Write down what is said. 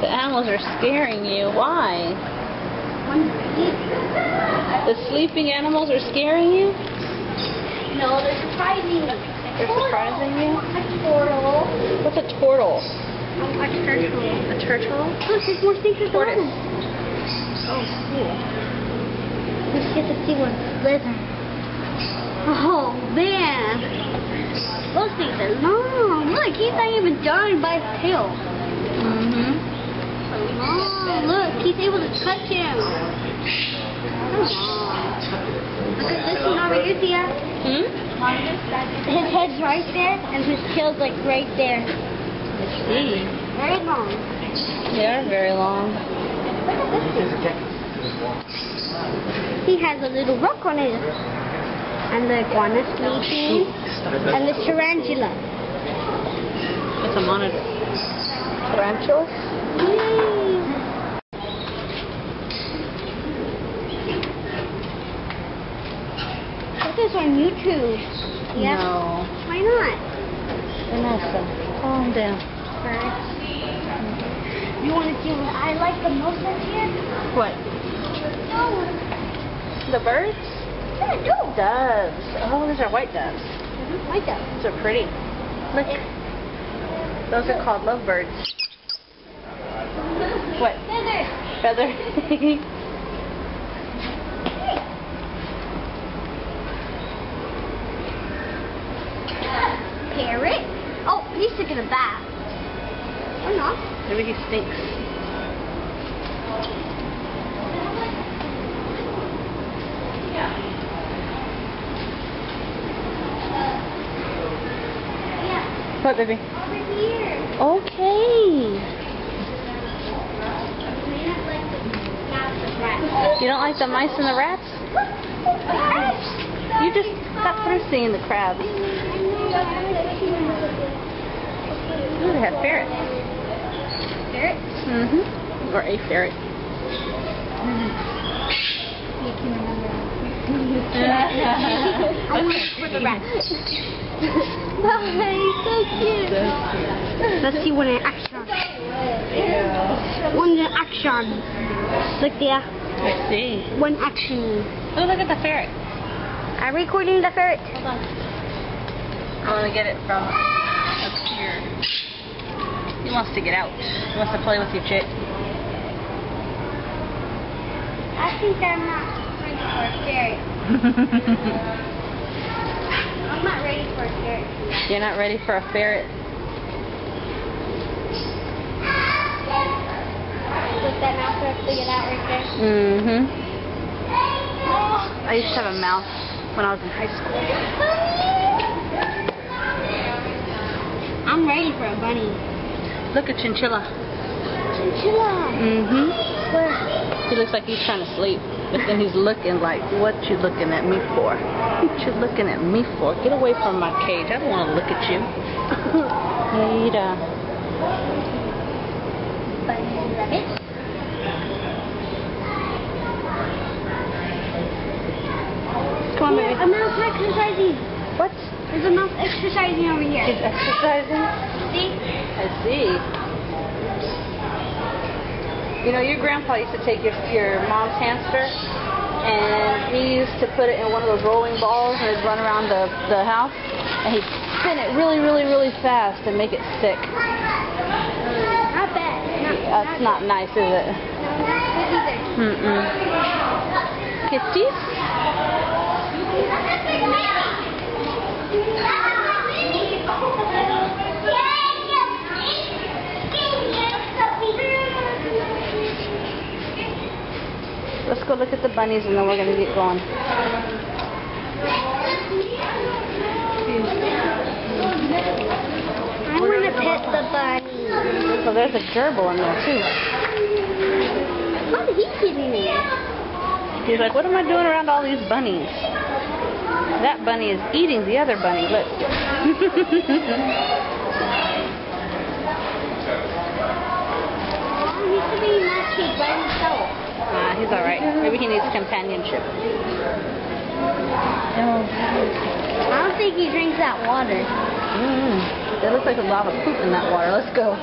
The animals are scaring you. Why? The sleeping animals are scaring you? No, they're surprising me. They're surprising you? A turtle. What's a turtle? A turtle. A turtle? Look, there's more things to Tortoise. Oh, cool. Let's get to see one. Lizard. Oh, man. Those things are long. Look, he's not even done by his tail. Mm-hmm. Oh, look, he's able to touch him. Look at this one over here, Tia. Hmm? His head's right there, and his tail's like right there. I see. Very long. They are very long. He has a little rock on it. And the iguana sleeping. And the tarantula. It's a monitor. Tarantula? Yay! Put this on YouTube. Yeah. No. Why not? Vanessa, calm down. First. You want to see what I like the most out here? What? No. The birds? Yeah, no. Doves. Oh, those are white doves. Like that. Those are pretty. Look. Those are called lovebirds. What? Feather. Feather. Parrot. Oh, he's taking a bath. Or not. Maybe he stinks. Yeah. What, baby? Over here. Okay. You don't like the mice and the rats? You just got through seeing the crabs. Ooh, they have ferrets. Ferret? Mm-hmm. Or a ferret. You can remember. I want to with the rat. He's so cute. Let's see one in action. One in action. Look there. I see. One action. Oh, look at the ferret. I'm recording the ferret. Hold on. I want to get it from up here. He wants to get out. He wants to play with you, chick. I think I'm not ready for a ferret. I'm not ready for a ferret. You're not ready for a ferret? With that mouth to get out right there. Mm-hmm. I used to have a mouse when I was in high school. I'm ready for a bunny. Look at Chinchilla. Chinchilla. Mm-hmm. Where? He looks like he's trying to sleep, but then he's looking like, what you looking at me for? What you looking at me for? Get away from my cage. I don't want to look at you. Ada. Bunny and rabbit. Come on, baby. A mouse exercising. What? There's a mouse exercising over here. He's exercising? See? I see. You know, your grandpa used to take your mom's hamster, and he used to put it in one of those rolling balls, and it'd run around the house, and he'd spin it really, really, really fast and make it sick. Not bad. That's not nice, is it? No, not good either. Mm-mm. Kitties? Let's go look at the bunnies and then we're going to get going. I want to pet the bunny. So there's a gerbil in there too. What is he getting in? He's like, what am I doing around all these bunnies? That bunny is eating the other bunny. Look. He used to be in that cage by himself. He's alright. Maybe he needs companionship. I don't think he drinks that water. There looks like a lot of poop in that water. Let's go.